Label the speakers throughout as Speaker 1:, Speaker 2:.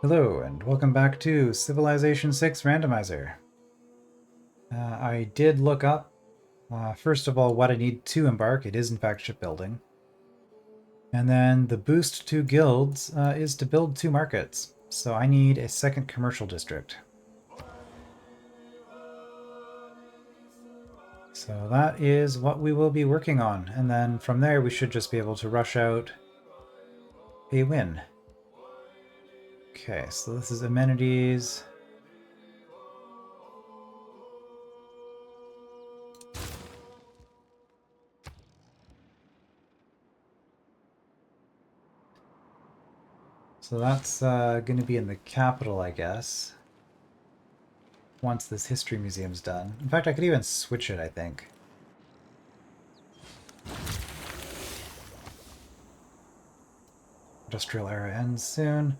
Speaker 1: Hello, and welcome back to Civilization 6 Randomizer. I did look up, first of all, what I need to embark. It is, in fact, shipbuilding. And then the boost to guilds is to build 2 markets. So I need a second commercial district. So that is what we will be working on. And then from there, we should just be able to rush out a win. Okay, so this is amenities. So that's going to be in the capital, I guess, once this history museum's done. In fact, I could even switch it, I think. Industrial era ends soon.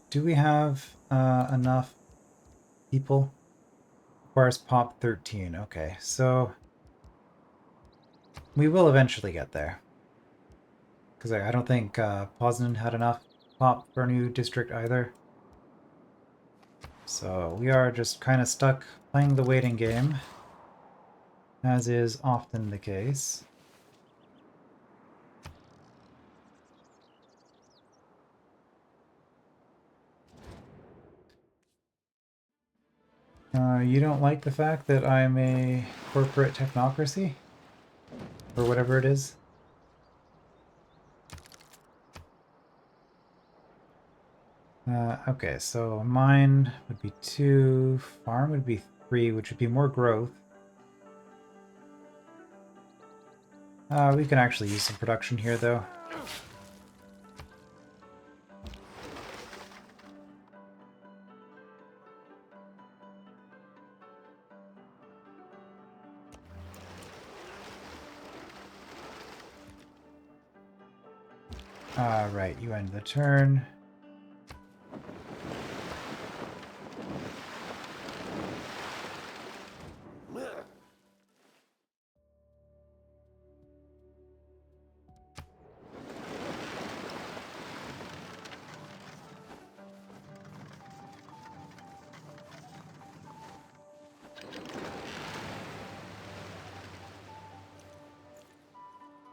Speaker 1: Do we have enough people? Requires pop 13. Okay, so we will eventually get there. Because I don't think Poznan had enough pop for a new district either. So we are just kind of stuck playing the waiting game, as is often the case. You don't like the fact that I'm a corporate technocracy? Or whatever it is? Okay, so mine would be 2, farm would be 3, which would be more growth. We can actually use some production here, though. Right, you end the turn.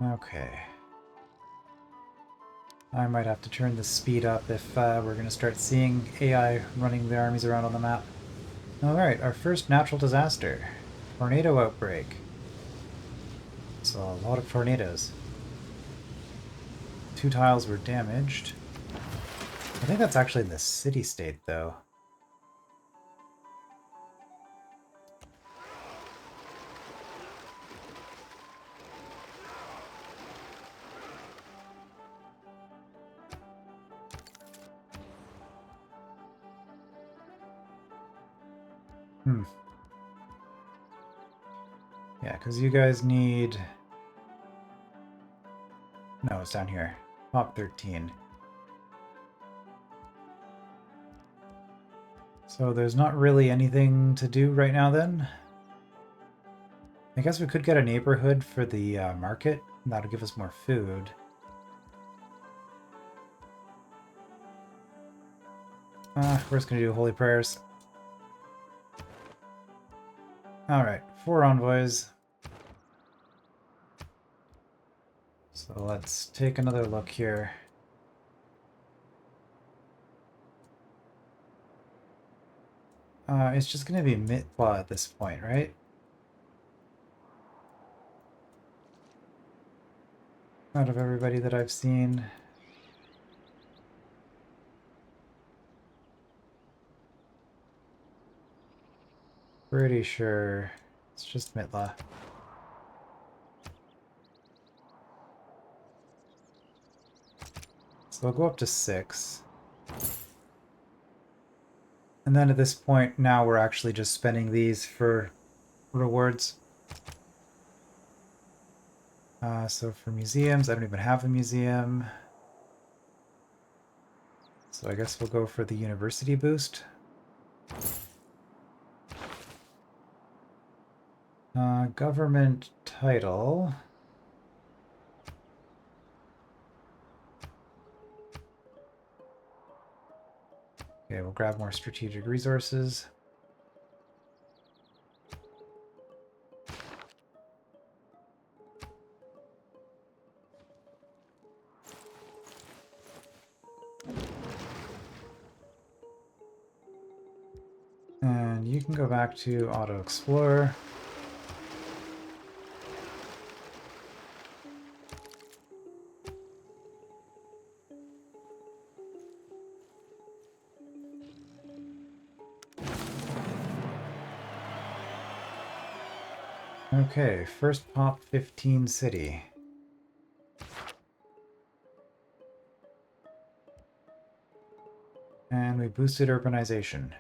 Speaker 1: Okay. I might have to turn the speed up if we're going to start seeing AI running their armies around on the map. Alright, our first natural disaster. Tornado outbreak. So a lot of tornadoes. 2 tiles were damaged. I think that's actually in the city-state, though. Yeah, because you guys need... No, it's down here. Pop 13. So there's not really anything to do right now then. I guess we could get a neighborhood for the market. That'll give us more food. We're just going to do holy prayers. Alright, 4 envoys. So let's take another look here. It's just going to be Mitwa at this point, right? Out of everybody that I've seen. Pretty sure it's just Mitla. So I'll go up to 6. And then at this point, now we're actually just spending these for rewards. So for museums, I don't even have a museum. So I guess we'll go for the university boost. Government title. Okay, we'll grab more strategic resources. And you can go back to Auto Explorer. Okay, first pop 15 city. And we boosted urbanization.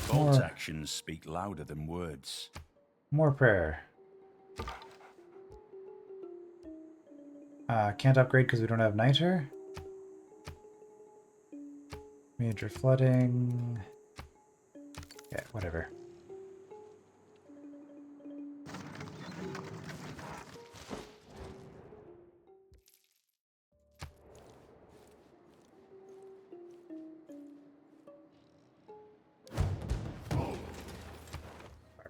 Speaker 2: Bolt actions speak louder than words.
Speaker 1: More prayer. Can't upgrade because we don't have niter. Major flooding. Yeah, whatever.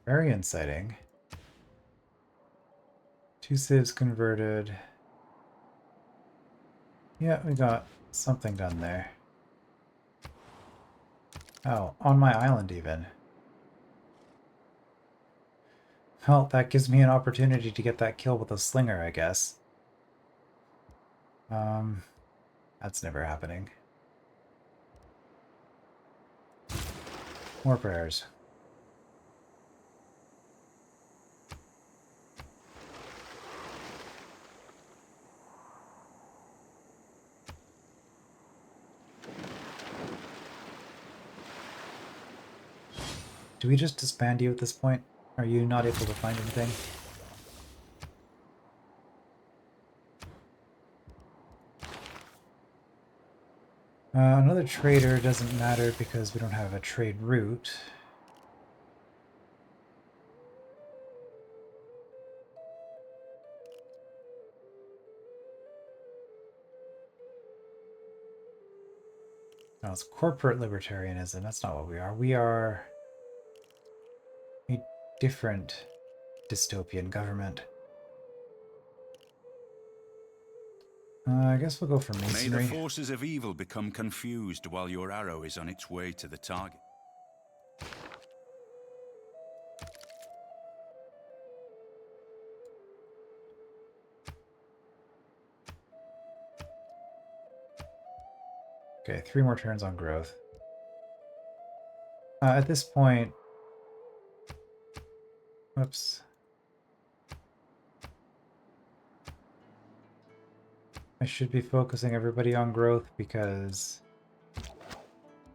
Speaker 1: Barbarian sighting. 2 civs converted. Yeah, we got something done there. Oh, on my island even. Well, that gives me an opportunity to get that kill with a slinger, I guess. That's never happening. More prayers. Do we just disband you at this point? Are you not able to find anything? Another trader doesn't matter because we don't have a trade route. No, it's corporate libertarianism. That's not what we are. We are a different dystopian government. I guess we'll go for masonry.
Speaker 2: May the forces of evil become confused while your arrow is on its way to the target.
Speaker 1: Okay, 3 more turns on growth. At this point... Whoops. I should be focusing everybody on growth because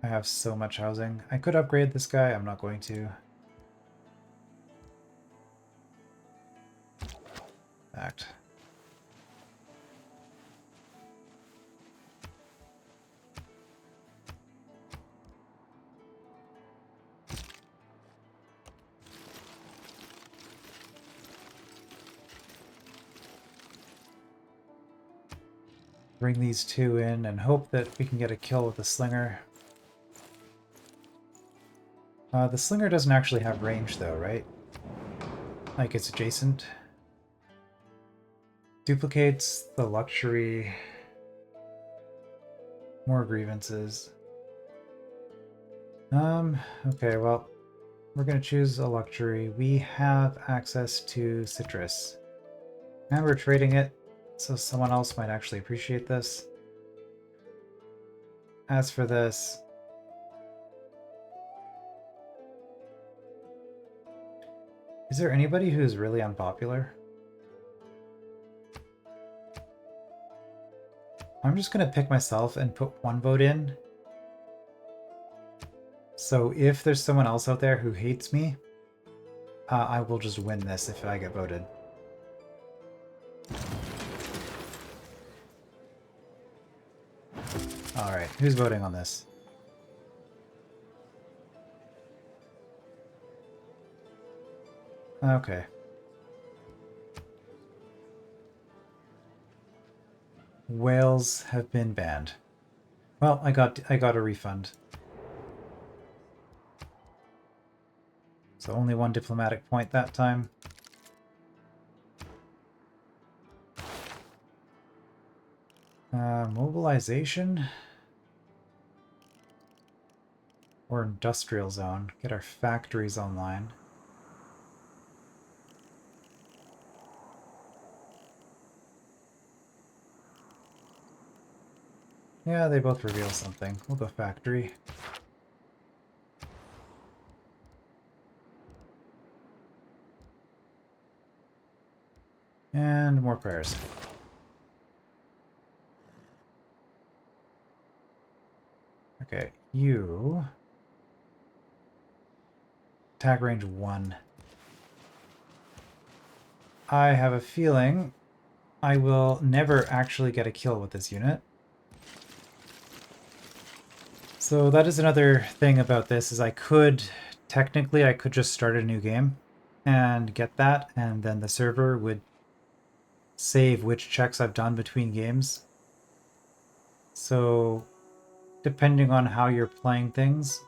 Speaker 1: I have so much housing. I could upgrade this guy, I'm not going to. Act. Bring these 2 in and hope that we can get a kill with the slinger. The slinger doesn't actually have range though, right? Like it's adjacent. Duplicates the luxury. More grievances. Okay, well, we're gonna choose a luxury. We have access to citrus. And we're trading it, so someone else might actually appreciate this. As for this... Is there anybody who's really unpopular? I'm just gonna pick myself and put 1 vote in. So if there's someone else out there who hates me, I will just win this if I get voted. Alright, who's voting on this? Okay. Whales have been banned. Well, I got a refund. So only one diplomatic point that time. Mobilization? Or industrial zone. Get our factories online. Yeah, they both reveal something. We'll go factory. And more prayers. Okay, you... Attack range 1. I have a feeling I will never actually get a kill with this unit. So that is another thing about this, is technically I could just start a new game and get that, and then the server would save which checks I've done between games. So depending on how you're playing things,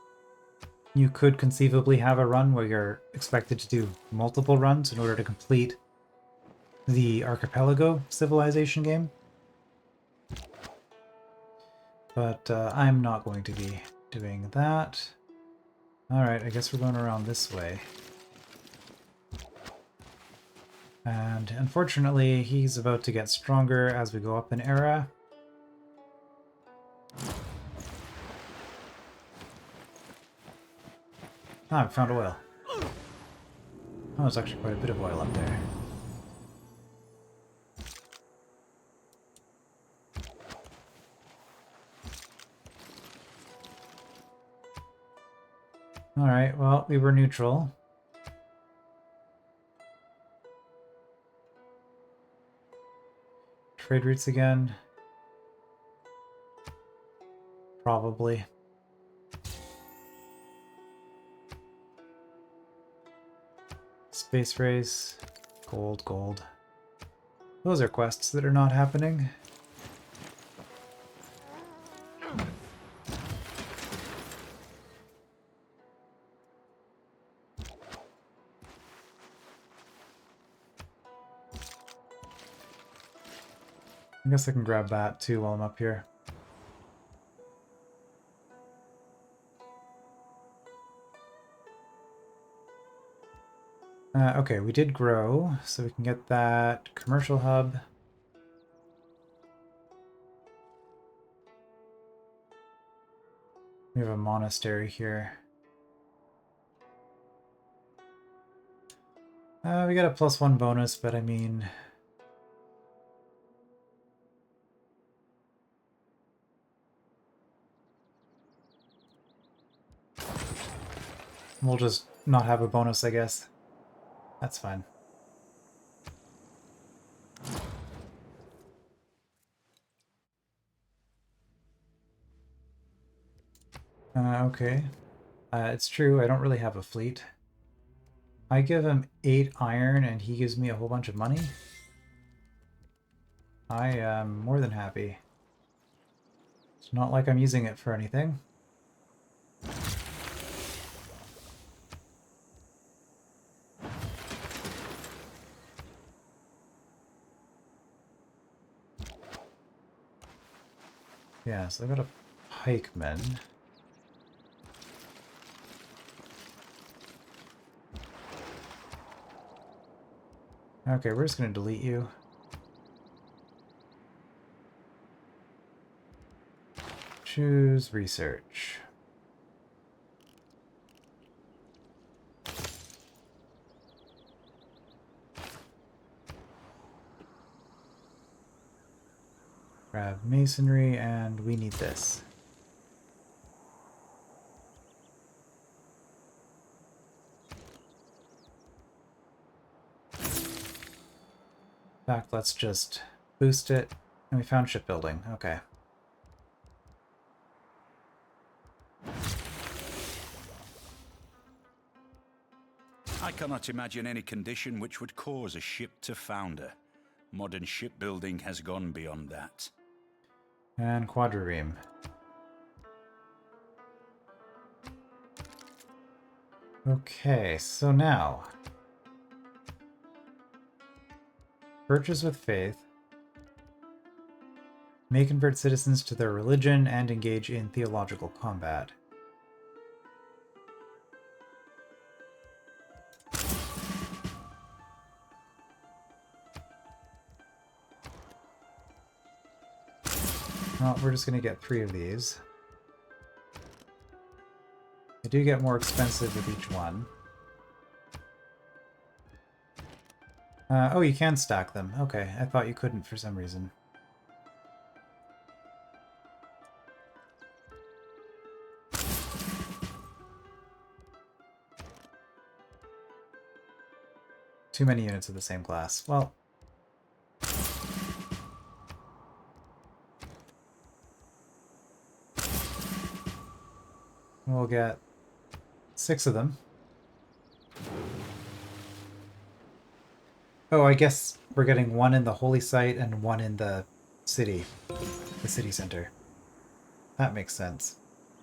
Speaker 1: you could conceivably have a run where you're expected to do multiple runs in order to complete the Archipelago civilization game. But I'm not going to be doing that. Alright, I guess we're going around this way. And unfortunately, he's about to get stronger as we go up in era. Ah, I found oil. Oh, there's actually quite a bit of oil up there. Alright, well, we were neutral. Trade routes again? Probably. Space race. Gold, gold. Those are quests that are not happening. I guess I can grab that too while I'm up here. Okay, we did grow, so we can get that commercial hub. We have a monastery here. We got a +1 bonus, but I mean... We'll just not have a bonus, I guess. That's fine. Okay. It's true, I don't really have a fleet. I give him 8 iron and he gives me a whole bunch of money. I am more than happy. It's not like I'm using it for anything. Yeah, so I got a pikeman. Okay, we're just gonna delete you. Choose research. Grab masonry, and we need this. In fact, let's just boost it. And we found shipbuilding. Okay.
Speaker 2: I cannot imagine any condition which would cause a ship to founder. Modern shipbuilding has gone beyond that.
Speaker 1: And quadrireme. Okay, so now... Purchase with faith. May convert citizens to their religion and engage in theological combat. Well, we're just going to get 3 of these. They do get more expensive with each one. Oh, you can stack them. Okay, I thought you couldn't for some reason. Too many units of the same class. Well... We'll get 6 of them. Oh, I guess we're getting 1 in the holy site and 1 in the city center. That makes sense.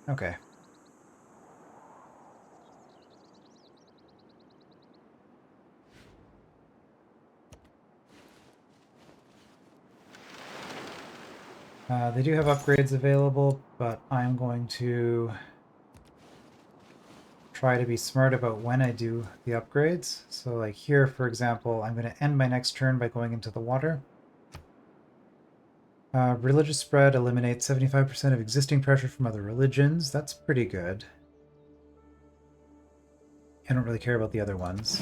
Speaker 1: Okay. They do have upgrades available, but I'm going to try to be smart about when I do the upgrades. So like here, for example, I'm going to end my next turn by going into the water. Religious spread eliminates 75% of existing pressure from other religions. That's pretty good. I don't really care about the other ones.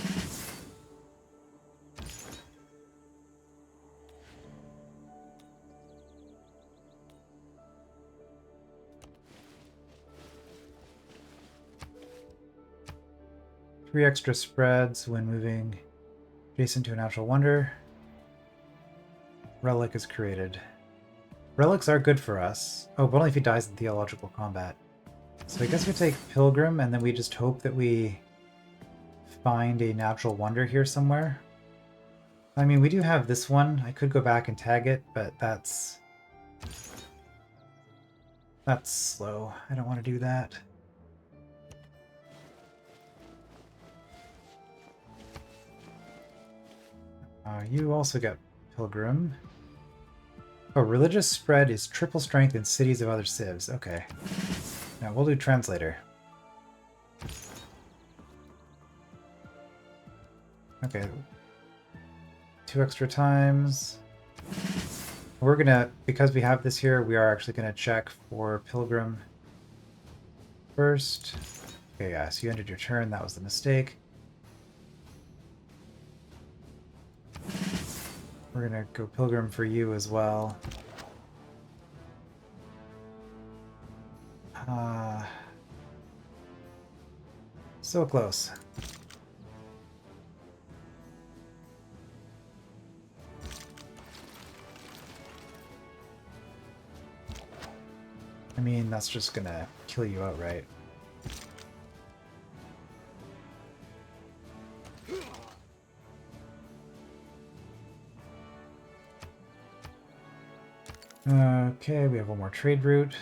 Speaker 1: Three extra spreads when moving adjacent to a natural wonder. Relic is created. Relics are good for us. Oh, but only if he dies in theological combat. So I guess we take Pilgrim, and then we just hope that we find a natural wonder here somewhere. I mean, we do have this one. I could go back and tag it, but that's slow. I don't want to do that. You also get Pilgrim. Oh, religious spread is triple strength in cities of other civs. Okay. Now we'll do translator. Okay. 2 extra times. We're gonna, because we have this here, we are actually gonna check for Pilgrim first. Okay, yeah, so you ended your turn. That was the mistake. We're gonna go Pilgrim for you as well. So close. I mean, that's just gonna kill you outright. Okay, we have one more trade route.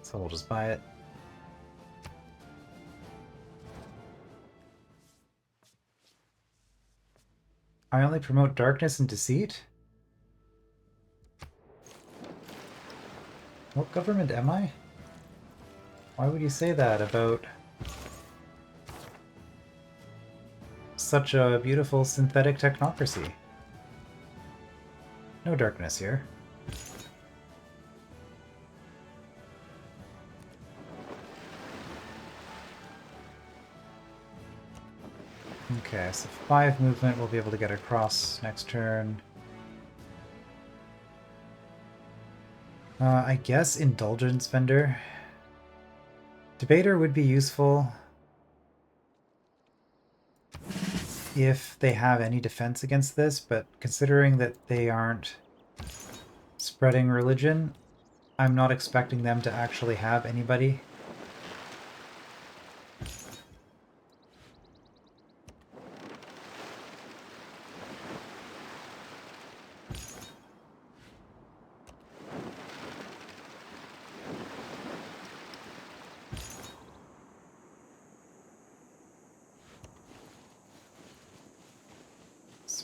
Speaker 1: So we'll just buy it. I only promote darkness and deceit? What government am I? Why would you say that about such a beautiful synthetic technocracy? No darkness here. Okay, so 5 movement, we'll be able to get across next turn. I guess Indulgence Vendor. Debater would be useful if they have any defense against this, but considering that they aren't spreading religion, I'm not expecting them to actually have anybody.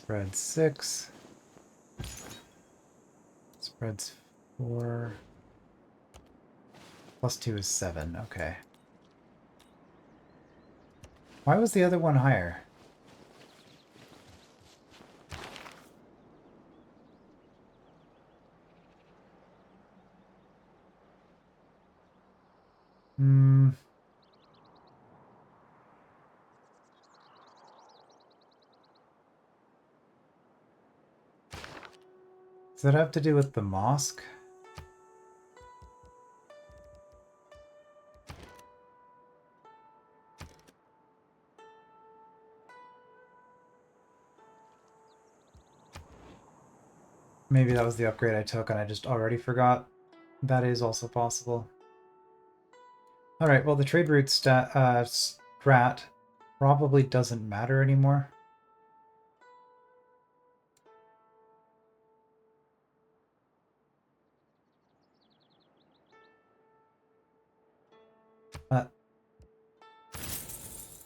Speaker 1: Spread 6. Spreads 4. Plus 2 is 7. Okay. Why was the other one higher? Hmm. Does that have to do with the mosque? Maybe that was the upgrade I took and I just already forgot. That is also possible. Alright, well the trade route strat probably doesn't matter anymore. But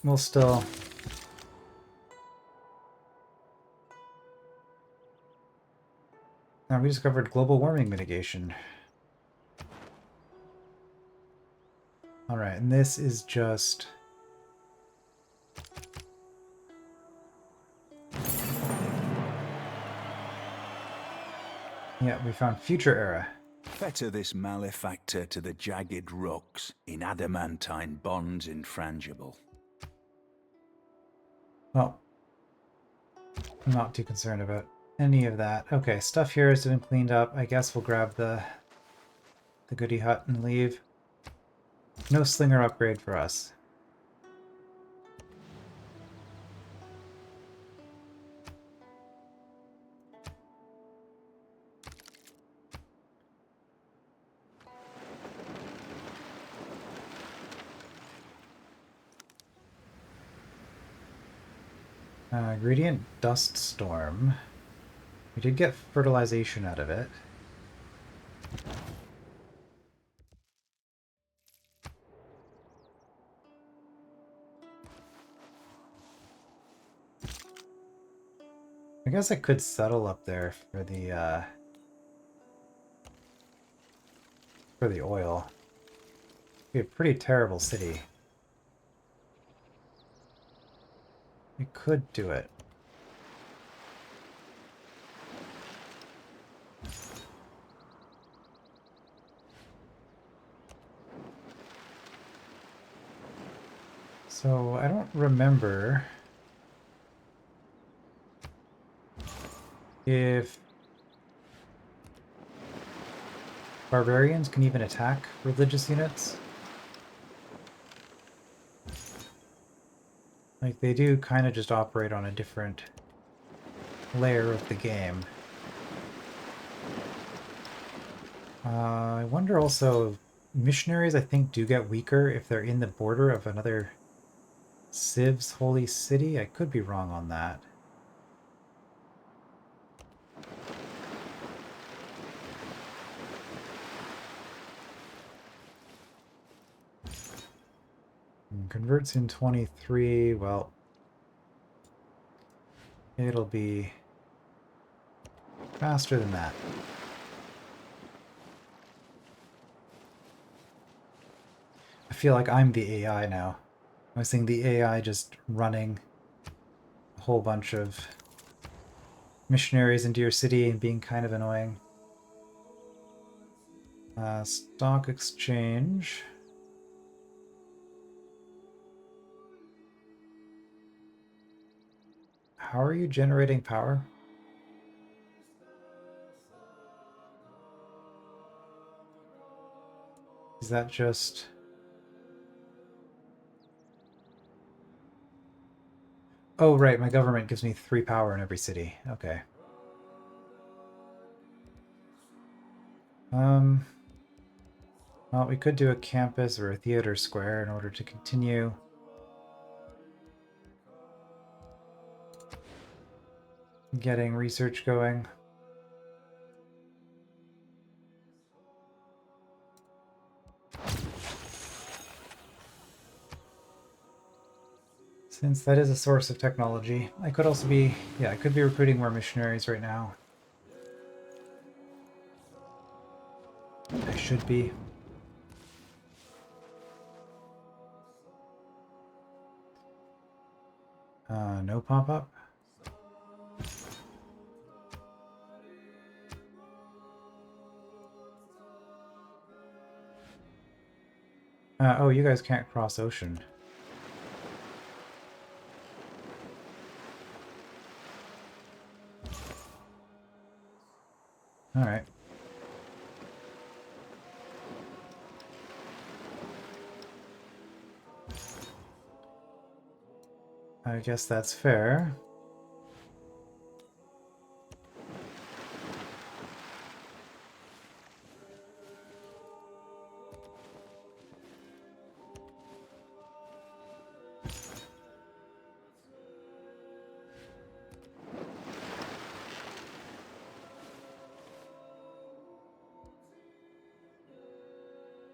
Speaker 1: we'll still... Now we discovered global warming mitigation. Alright, and this is just... Yeah, we found future era.
Speaker 2: Fetter this malefactor to the jagged rocks, in adamantine bonds infrangible.
Speaker 1: Well, I'm not too concerned about any of that. Okay, stuff here has been cleaned up. I guess we'll grab the goodie hut and leave. No slinger upgrade for us. Gradient Dust Storm. We did get fertilization out of it. I guess I could settle up there for the oil. It'd be a pretty terrible city. We could do it. So I don't remember if barbarians can even attack religious units. Like, they do kind of just operate on a different layer of the game. I wonder also, missionaries I think do get weaker if they're in the border of another Civ's holy city. I could be wrong on that. Converts in 23, well, it'll be faster than that. I feel like I'm the AI now. I was seeing the AI just running a whole bunch of missionaries into your city and being kind of annoying. Stock exchange. How are you generating power? Is that just... Oh, right, my government gives me 3 power in every city. Okay. Well, we could do a campus or a theater square in order to continue getting research going. Since that is a source of technology. I could also be, yeah, I could be recruiting more missionaries right now. I should be. No pop-up. Oh, you guys can't cross ocean. Alright. I guess that's fair.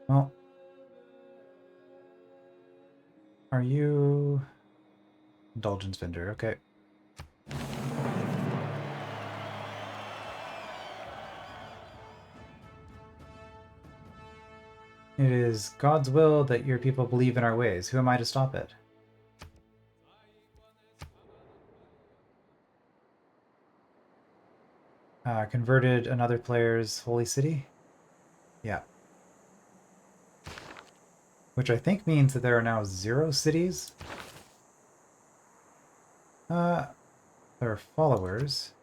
Speaker 1: Well, are you... Indulgence vendor, okay. It is God's will that your people believe in our ways. Who am I to stop it? Converted another player's holy city? Yeah. Which I think means that there are now 0 cities. There are followers.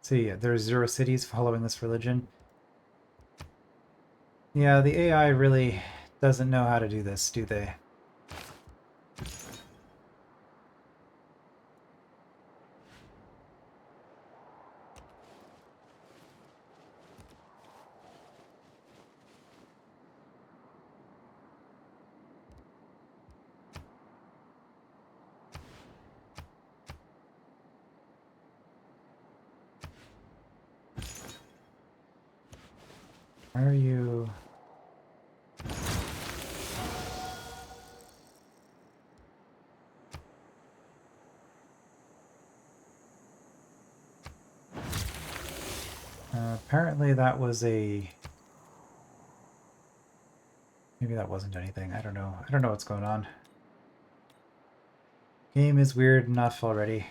Speaker 1: So yeah, there's 0 cities following this religion. Yeah, the AI really doesn't know how to do this, do they? Why are you... apparently that was a... Maybe that wasn't anything. I don't know. I don't know what's going on. Game is weird enough already.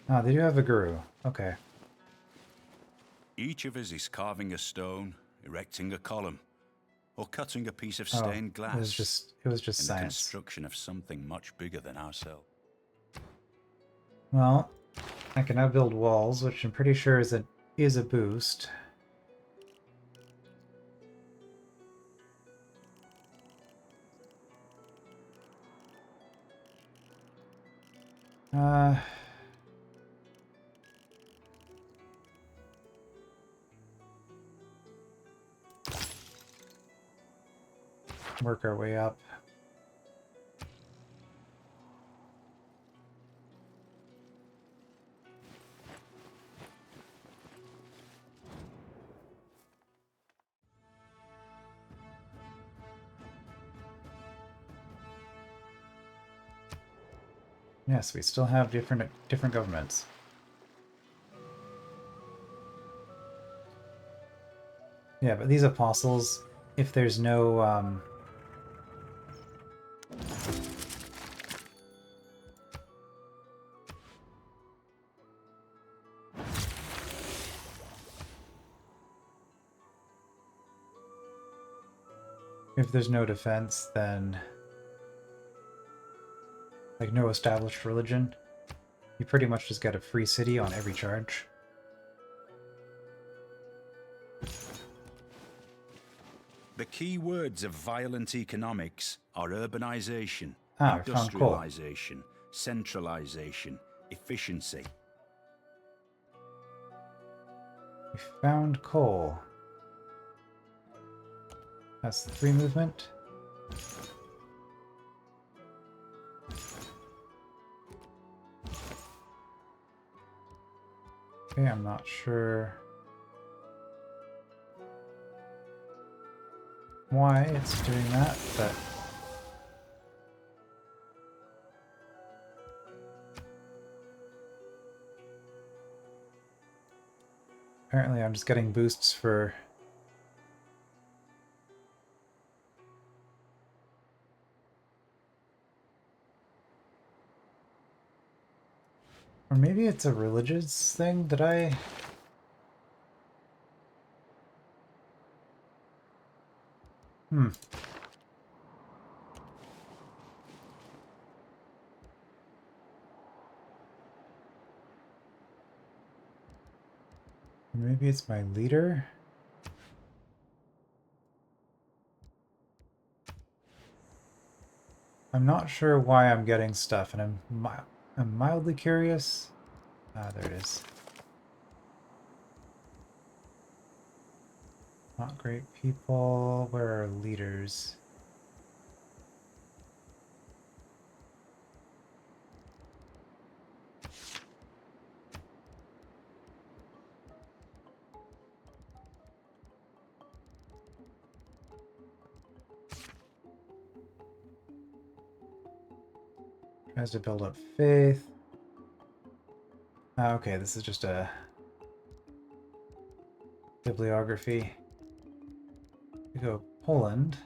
Speaker 1: Ah, they do have a guru. Okay.
Speaker 2: Each of us is carving a stone, erecting a column, or cutting a piece of stained glass.
Speaker 1: It was just
Speaker 2: in
Speaker 1: science.
Speaker 2: The construction of something much bigger than ourselves.
Speaker 1: Well, I can now build walls, which I'm pretty sure is a boost. Work our way up. Yes, we still have different governments. Yeah, but these apostles, if there's no if there's no defense, then like no established religion, you pretty much just get a free city on every charge.
Speaker 2: The key words of violent economics are urbanization,
Speaker 1: Ah, we found coal.
Speaker 2: industrialization, centralization, efficiency.
Speaker 1: We found coal. That's the 3 movement. Okay, I'm not sure why it's doing that, but Apparently I'm just getting boosts for... Or maybe it's a religious thing that I... Maybe it's my leader? I'm not sure why I'm getting stuff, and I'm mildly curious. Ah, there it is. Not great people. Where are leaders? Tries to build up faith. Ah, okay, this is just a bibliography. We go Poland.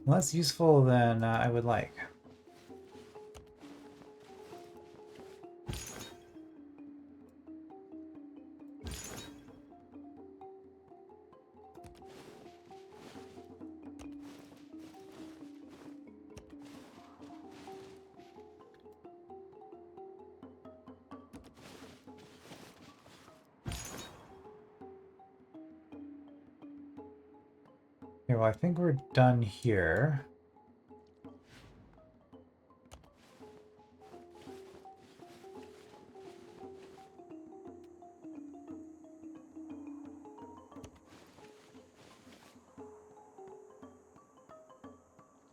Speaker 1: Less useful than I would like. Okay, well, I think we're done here.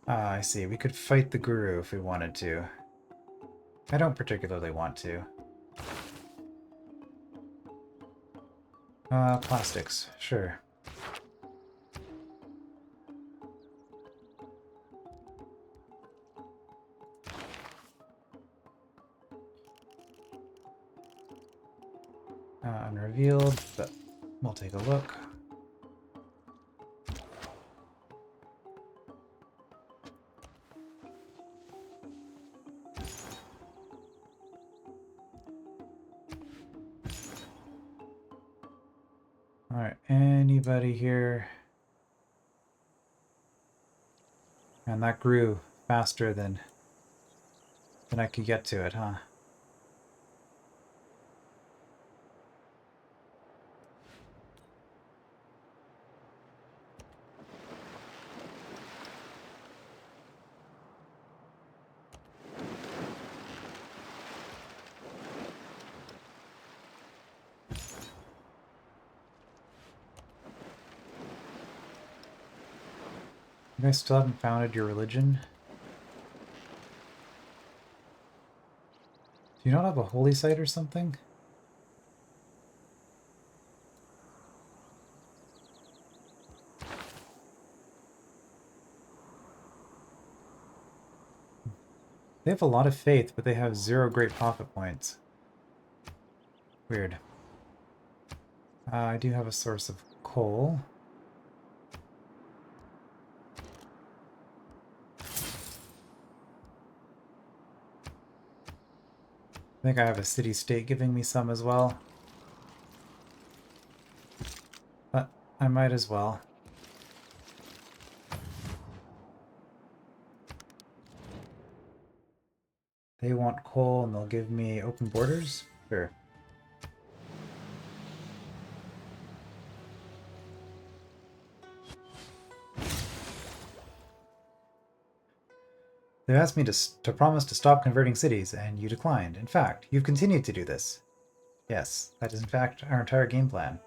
Speaker 1: Ah, I see. We could fight the guru if we wanted to. I don't particularly want to. Plastics. Sure. Unrevealed, but we'll take a look. Alright, anybody here? And that grew faster than I could get to it, huh? You guys still haven't founded your religion? Do you not have a holy site or something? They have a lot of faith, but they have 0 great profit points. Weird. I do have a source of coal. I think I have a city-state giving me some as well. But I might as well. They want coal and they'll give me open borders? Sure. They asked me to promise to stop converting cities, and you declined. In fact, you've continued to do this. Yes, that is in fact our entire game plan.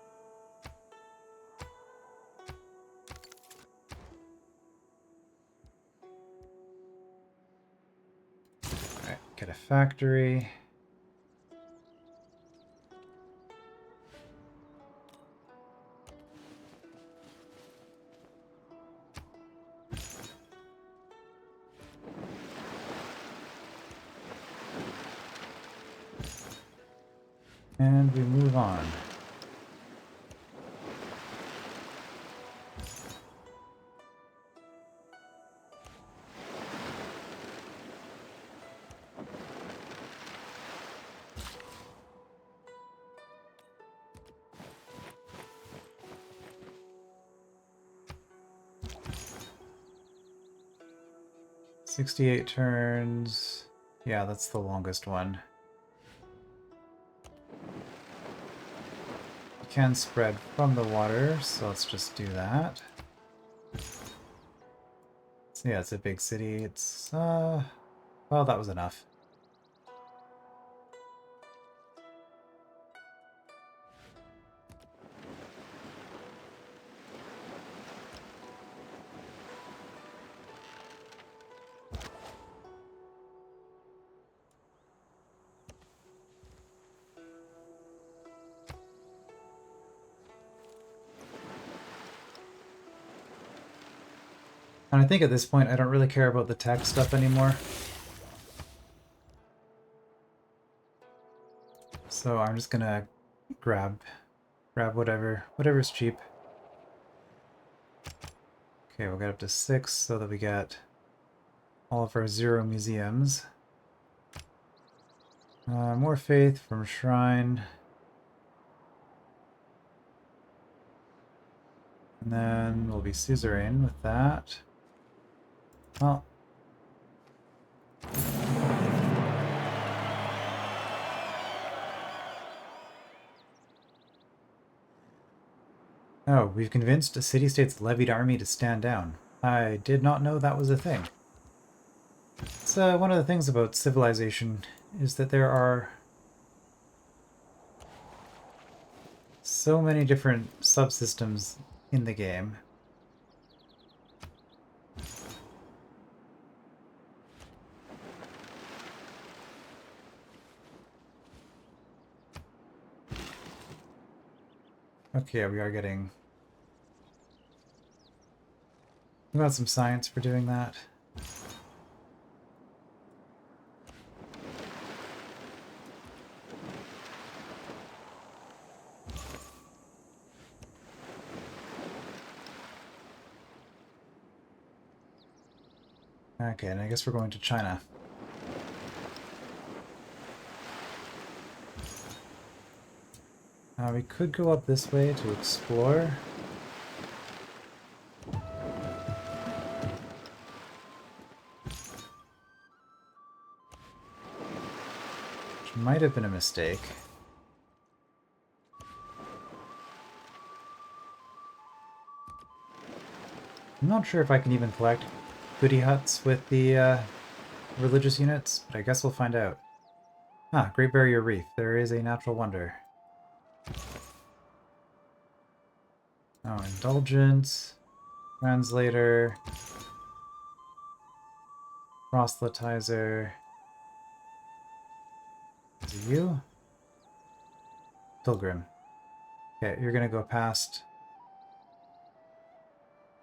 Speaker 1: Alright, Get a factory. And we move on. "68 turns." Yeah, that's the longest one. You can spread from the water, so let's just do that. So yeah, it's a big city. It's, well, that was enough. And I think at this point I don't really care about the tech stuff anymore. So I'm just gonna grab whatever's cheap. Okay, we'll get up to 6 so that we get all of our 0 museums. More faith from Shrine. And then we'll be suzerain with that. Well, oh, we've convinced a city-state's levied army to stand down. I did not know that was a thing. It's one of the things about civilization is that there are so many different subsystems in the game. Okay, we are getting... We got some science for doing that. Okay, and I guess we're going to China. We could go up this way to explore. Which might have been a mistake. I'm not sure if I can even collect goodie huts with the religious units, but I guess we'll find out. Ah, Great Barrier Reef. There is a natural wonder. Oh, Indulgence. Translator. Proselytizer. Is it you? Pilgrim. Okay, you're gonna go past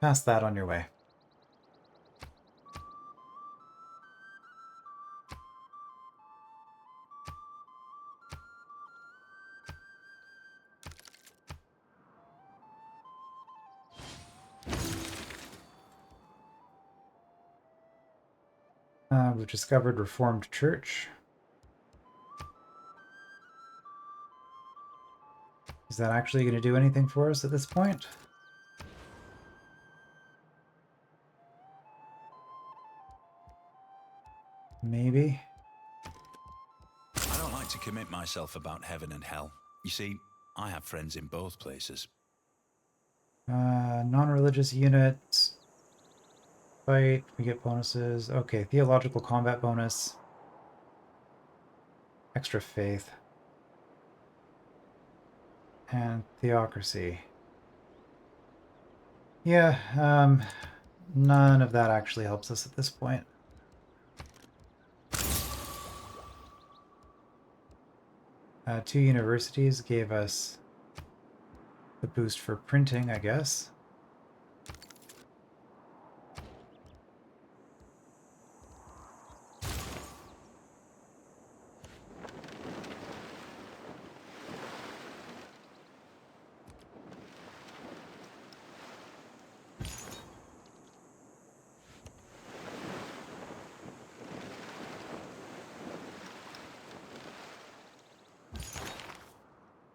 Speaker 1: that on your way. We've discovered Reformed Church. Is that actually going to do anything for us at this point? Maybe.
Speaker 2: I don't like to commit myself about heaven and hell. You see, I have friends in both places.
Speaker 1: Non-religious units. Fight. We get bonuses. Okay, theological combat bonus. Extra faith. And theocracy. Yeah, none of that actually helps us at this point. 2 universities gave us the boost for printing, I guess.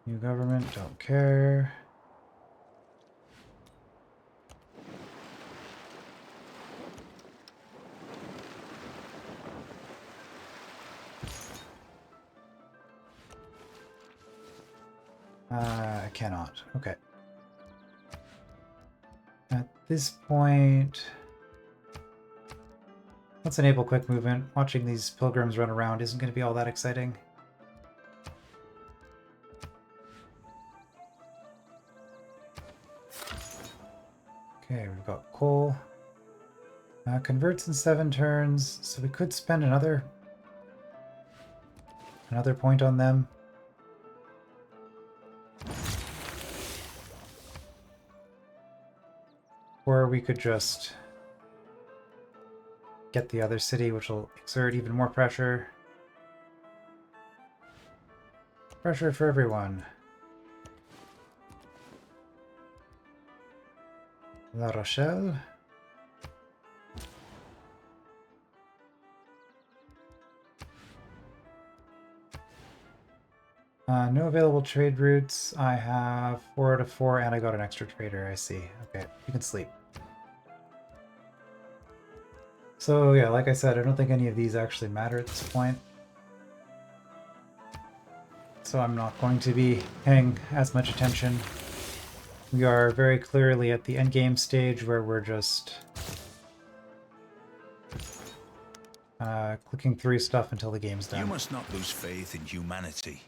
Speaker 1: New government, don't care. I cannot. Okay. At this point, let's enable quick movement. Watching these pilgrims run around isn't going to be all that exciting. Okay, we've got coal. Converts in 7 turns, so we could spend another point on them. Or we could just get the other city, which will exert even more pressure. Pressure for everyone. La Rochelle. No available trade routes. I have 4 out of 4, and I got an extra trader, I see. Okay, you can sleep. So yeah, like I said, I don't think any of these actually matter at this point. So I'm not going to be paying as much attention. We are very clearly at the endgame stage where we're just clicking through stuff until the game's done.
Speaker 2: You must not lose faith in humanity.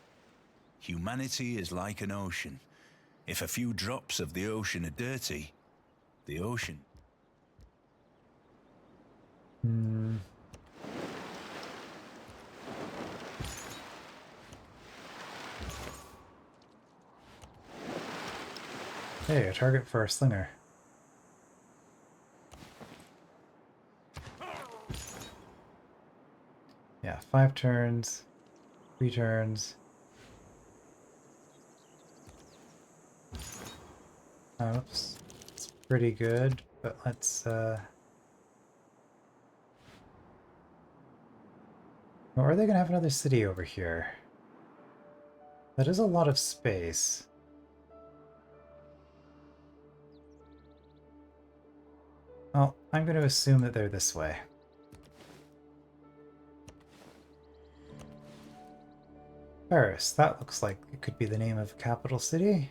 Speaker 2: Humanity is like an ocean. If a few drops of the ocean are dirty, the ocean...
Speaker 1: Hey, a target for a slinger. Yeah, 5 turns, 3 turns. Oops, it's pretty good, but let's Oh, are they gonna have another city over here? That is a lot of space. Well, I'm going to assume that they're this way. Paris, that looks like it could be the name of a capital city.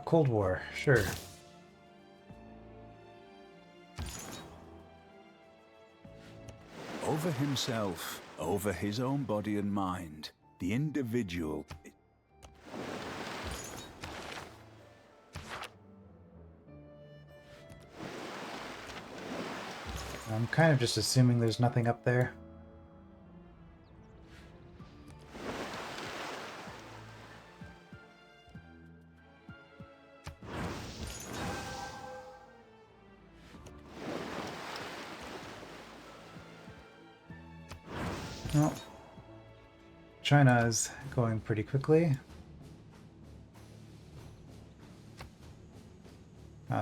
Speaker 1: Cold War, sure.
Speaker 2: Over himself, over his own body and mind, the individual...
Speaker 1: I'm kind of just assuming there's nothing up there. Well, China is going pretty quickly.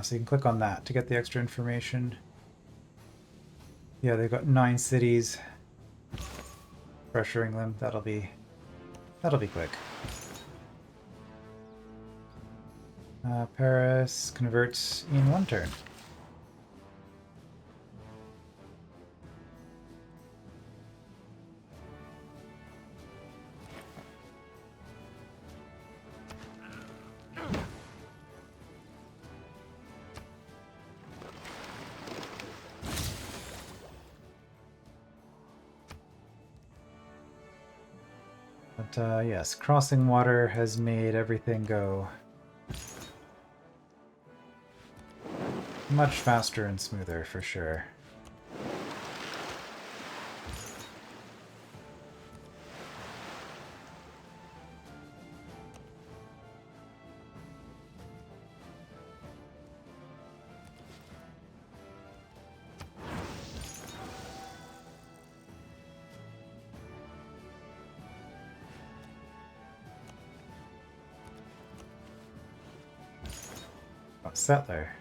Speaker 1: So you can click on that to get the extra information. Yeah, they've got 9 cities. Pressuring them. That'll be quick. Paris converts in 1 turn. But yes, crossing water has made everything go much faster and smoother for sure. Oh, settler.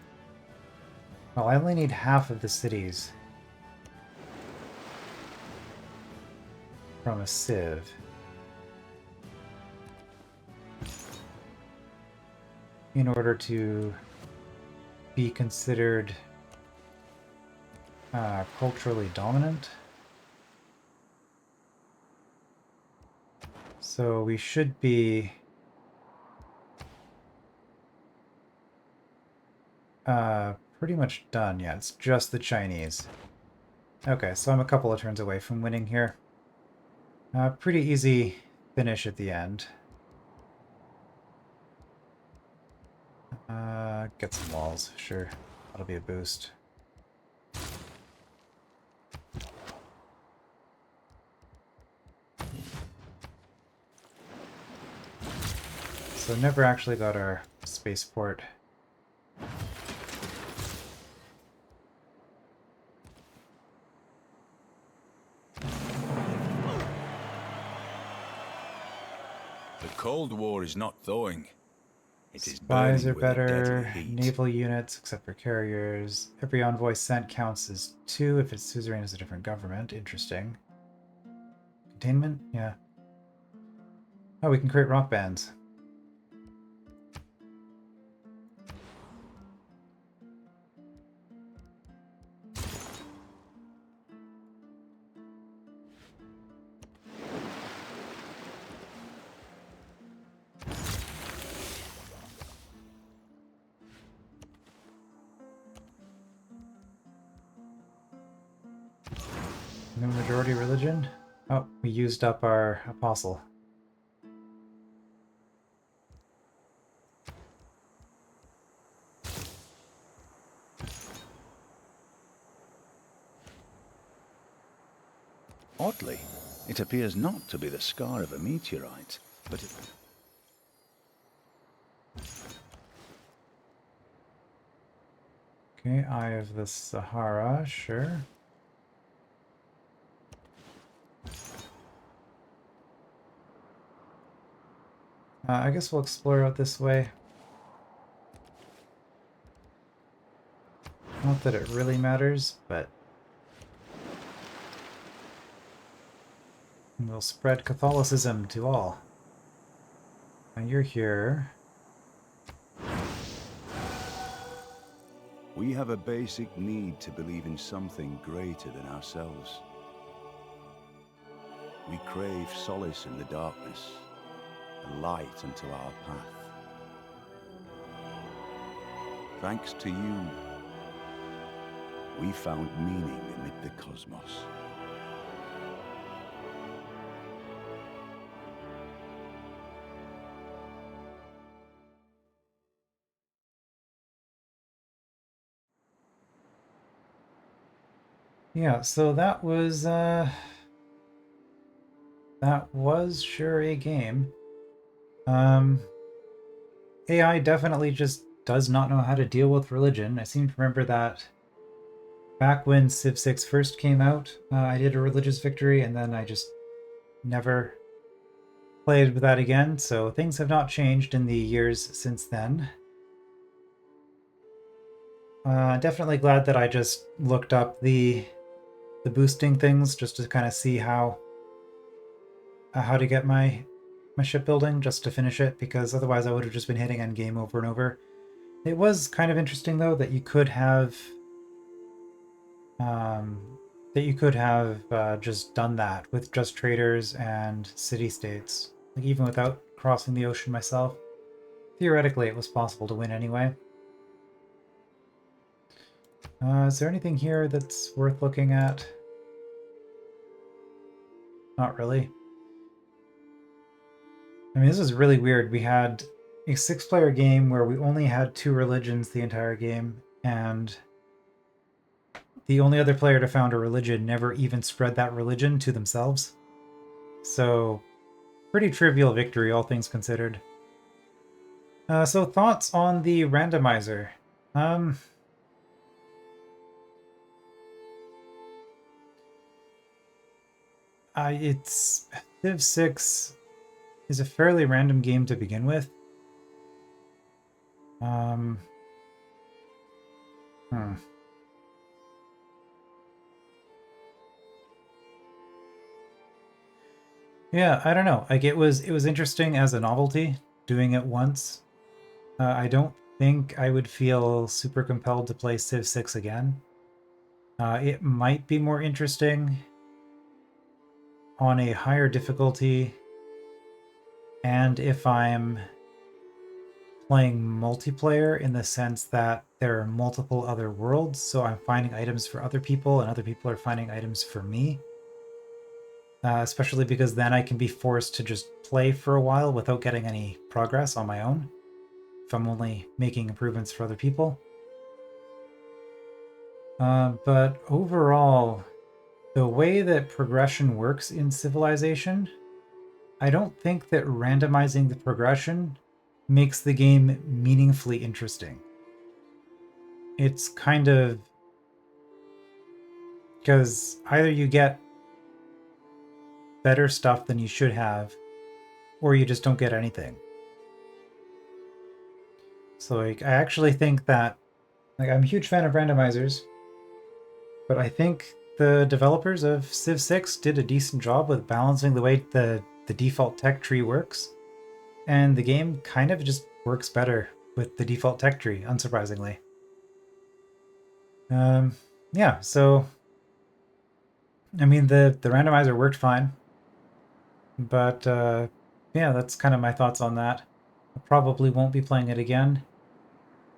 Speaker 1: Well, I only need half of the cities from a civ. In order to be considered culturally dominant. So we should be pretty much done. Yeah, it's just the Chinese. Okay, so I'm a couple of turns away from winning here. Pretty easy finish at the end. Get some walls, sure. That'll be a boost. So never actually got our spaceport.
Speaker 2: The Cold War is not thawing. It is
Speaker 1: Spies
Speaker 2: burning
Speaker 1: are
Speaker 2: with a deadly
Speaker 1: better.
Speaker 2: heat.
Speaker 1: Naval units, except for carriers. Every envoy sent counts as 2 if its suzerain is a different government. Interesting. Containment? Yeah. Oh, we can create rock bands. No majority religion? Oh, we used up our apostle.
Speaker 2: Oddly, it appears not to be the scar of a meteorite, but it...
Speaker 1: Okay, Eye of the Sahara, sure. I guess we'll explore out this way. Not that it really matters, but we'll spread Catholicism to all. And you're here.
Speaker 3: We have a basic need to believe in something greater than ourselves. We crave solace in the darkness, a light unto our path. Thanks to you, we found meaning amid the cosmos.
Speaker 1: Yeah, so that was sure a game. AI definitely just does not know how to deal with religion. I seem to remember that back when Civ 6 first came out, I did a religious victory and then I just never played with that again, so things have not changed in the years since then. Definitely glad that I just looked up the boosting things just to kind of see how to get my shipbuilding just to finish it, because otherwise I would have just been hitting endgame over and over. It was kind of interesting though that you could have just done that with just traders and city-states, like even without crossing the ocean myself. Theoretically, it was possible to win anyway. Is there anything here that's worth looking at? Not really. I mean, this is really weird. We had a 6-player game where we only had 2 religions the entire game, and the only other player to found a religion never even spread that religion to themselves. So, pretty trivial victory, all things considered. So thoughts on the randomizer? It's Civ 6 is a fairly random game to begin with. Hmm. Yeah, I don't know. Like it was interesting as a novelty doing it once. I don't think I would feel super compelled to play Civ 6 again. It might be more interesting on a higher difficulty, and if I'm playing multiplayer in the sense that there are multiple other worlds, so I'm finding items for other people and other people are finding items for me. Especially because then I can be forced to just play for a while without getting any progress on my own, if I'm only making improvements for other people. But overall, the way that progression works in Civilization, I don't think that randomizing the progression makes the game meaningfully interesting. It's kind of because either you get better stuff than you should have, or you just don't get anything. So like, I actually think that I'm a huge fan of randomizers, but I think the developers of Civ 6 did a decent job with balancing the way the default tech tree works, and the game kind of just works better with the default tech tree, unsurprisingly. Yeah, so I mean the randomizer worked fine, but yeah, that's kind of my thoughts on that. I probably won't be playing it again.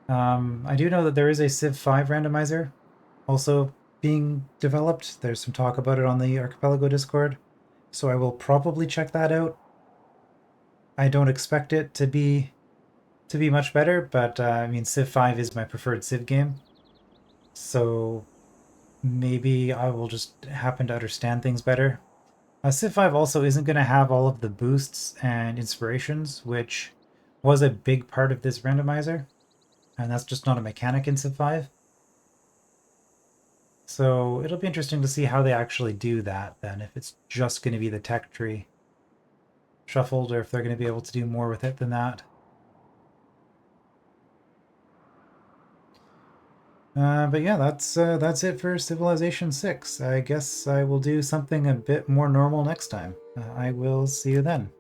Speaker 1: I do know that there is a Civ 5 randomizer also being developed. There's some talk about it on the Archipelago Discord, so I will probably check that out. I don't expect it to be much better, but I mean Civ 5 is my preferred Civ game, so maybe I will just happen to understand things better. Civ 5 also isn't going to have all of the boosts and inspirations, which was a big part of this randomizer, and that's just not a mechanic in Civ 5. So it'll be interesting to see how they actually do that then, if it's just going to be the tech tree shuffled, or if they're going to be able to do more with it than that. But yeah, that's it for Civilization 6. I guess I will do something a bit more normal next time. I will see you then.